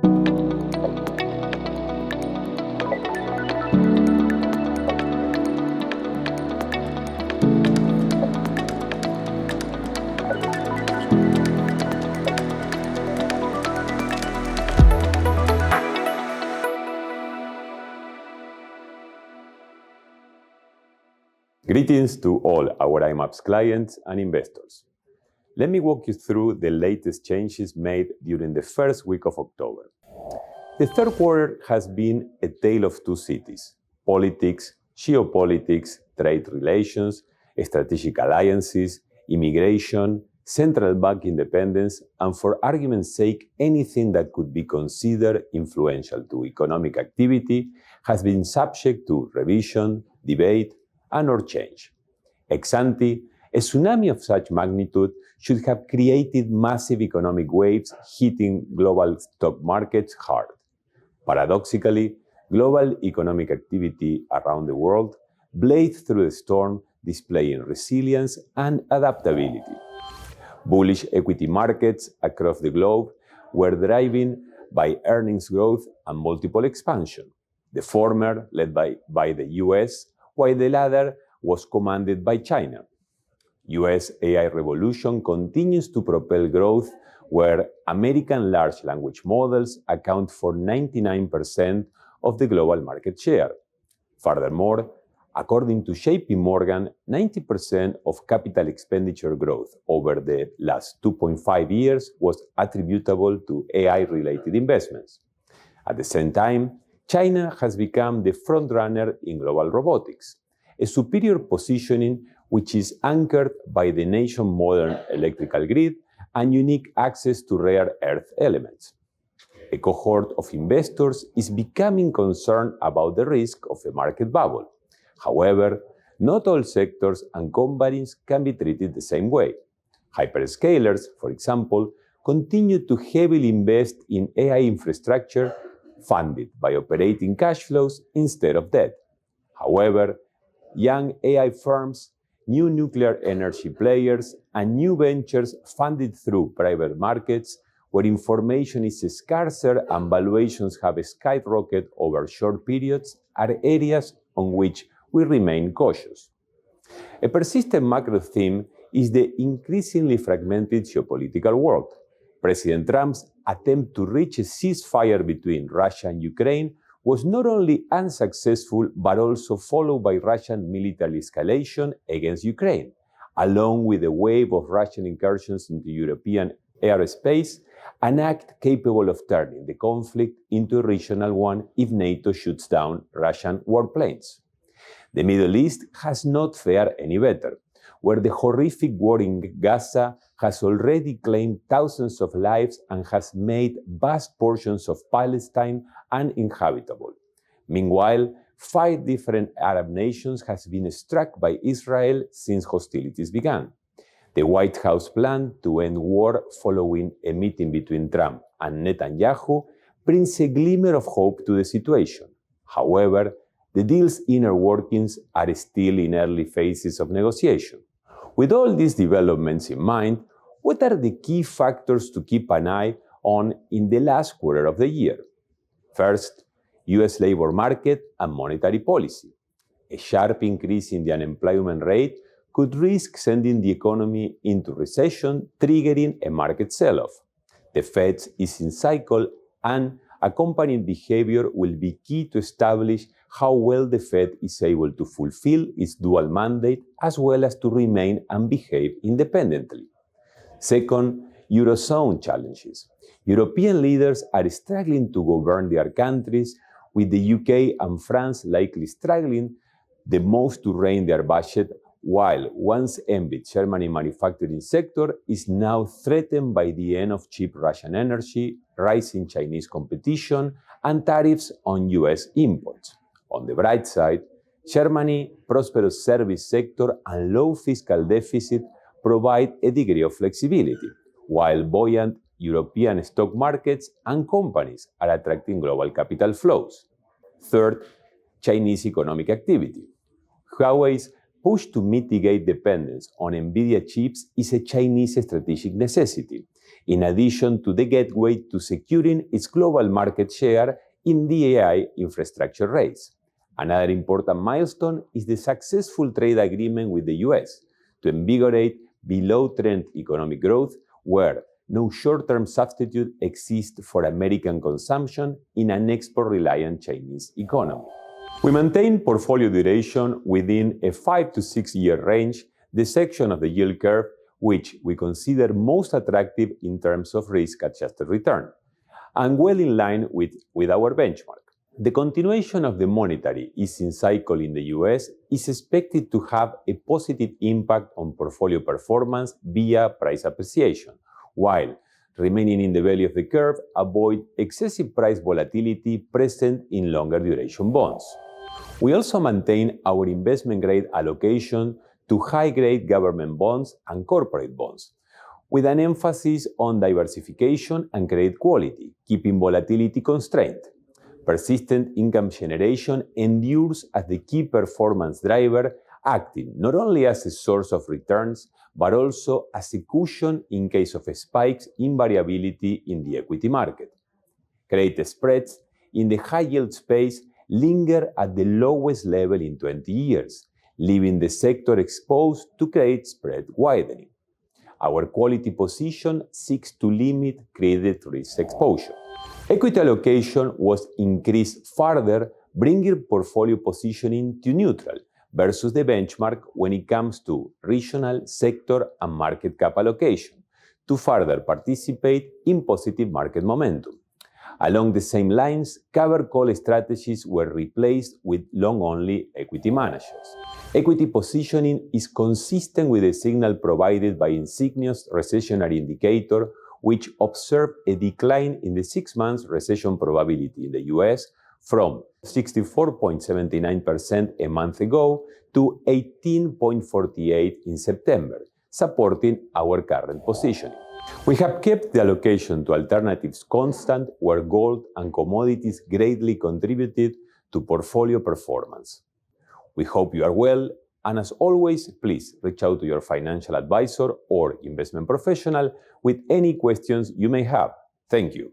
Greetings to all our IMAPS clients and investors. Let me walk you through the latest changes made during the first week of October. The third quarter has been a tale of two cities: politics, geopolitics, trade relations, strategic alliances, immigration, central bank independence, and for argument's sake, anything that could be considered influential to economic activity has been subject to revision, debate, and/or change. Ex ante, a tsunami of such magnitude should have created massive economic waves hitting global stock markets hard. Paradoxically, global economic activity around the world blazed through the storm, displaying resilience and adaptability. Bullish equity markets across the globe were driven by earnings growth and multiple expansion, the former led by the US, while the latter was commanded by China. US AI revolution continues to propel growth, where American large language models account for 99% of the global market share. Furthermore, according to JP Morgan, 90% of capital expenditure growth over the last 2.5 years was attributable to AI-related investments. At the same time, China has become the frontrunner in global robotics, a superior positioning which is anchored by the nation's modern electrical grid and unique access to rare earth elements. A cohort of investors is becoming concerned about the risk of a market bubble. However, not all sectors and companies can be treated the same way. Hyperscalers, for example, continue to heavily invest in AI infrastructure funded by operating cash flows instead of debt. However, young AI firms, new nuclear energy players, and new ventures funded through private markets, where information is scarcer and valuations have skyrocketed over short periods, are areas on which we remain cautious. A persistent macro theme is the increasingly fragmented geopolitical world. President Trump's attempt to reach a ceasefire between Russia and Ukraine was not only unsuccessful, but also followed by Russian military escalation against Ukraine, along with a wave of Russian incursions into European airspace, an act capable of turning the conflict into a regional one if NATO shoots down Russian warplanes. The Middle East has not fared any better, where the horrific war in Gaza has already claimed thousands of lives and has made vast portions of Palestine uninhabitable. Meanwhile, 5 different Arab nations have been struck by Israel since hostilities began. The White House plan to end war following a meeting between Trump and Netanyahu brings a glimmer of hope to the situation. However, the deal's inner workings are still in early phases of negotiation. With all these developments in mind, what are the key factors to keep an eye on in the last quarter of the year? First, US labor market and monetary policy. A sharp increase in the unemployment rate could risk sending the economy into recession, triggering a market sell-off. The Fed's easing cycle and accompanying behavior will be key to establish how well the Fed is able to fulfill its dual mandate, as well as to remain and behave independently. Second, Eurozone challenges. European leaders are struggling to govern their countries, with the UK and France likely struggling the most to rein their budget, while once envied German manufacturing sector is now threatened by the end of cheap Russian energy, rising Chinese competition, and tariffs on US imports. On the bright side, Germany's prosperous service sector and low fiscal deficit provide a degree of flexibility, while buoyant European stock markets and companies are attracting global capital flows. Third, Chinese economic activity. Huawei's push to mitigate dependence on NVIDIA chips is a Chinese strategic necessity, in addition to the gateway to securing its global market share in the AI infrastructure race. Another important milestone is the successful trade agreement with the US to invigorate below-trend economic growth, where no short-term substitute exists for American consumption in an export-reliant Chinese economy. We maintain portfolio duration within a 5 to 6 year range, the section of the yield curve which we consider most attractive in terms of risk-adjusted return, and well in line with our benchmark. The continuation of the monetary easing cycle in the US is expected to have a positive impact on portfolio performance via price appreciation, while remaining in the value of the curve avoid excessive price volatility present in longer duration bonds. We also maintain our investment-grade allocation to high-grade government bonds and corporate bonds, with an emphasis on diversification and credit quality, keeping volatility constrained. Persistent income generation endures as the key performance driver, acting not only as a source of returns, but also as a cushion in case of spikes in variability in the equity market. Credit spreads in the high-yield space linger at the lowest level in 20 years, leaving the sector exposed to credit spread widening. Our quality position seeks to limit credit risk exposure. Equity allocation was increased further, bringing portfolio positioning to neutral versus the benchmark when it comes to regional, sector, and market cap allocation to further participate in positive market momentum. Along the same lines, covered call strategies were replaced with long-only equity managers. Equity positioning is consistent with the signal provided by Insigneo's recessionary indicator, which observed a decline in the 6 months recession probability in the US from 64.79% a month ago to 18.48% in September, supporting our current positioning. We have kept the allocation to alternatives constant, where gold and commodities greatly contributed to portfolio performance. We hope you are well, and as always, please reach out to your financial advisor or investment professional with any questions you may have. Thank you.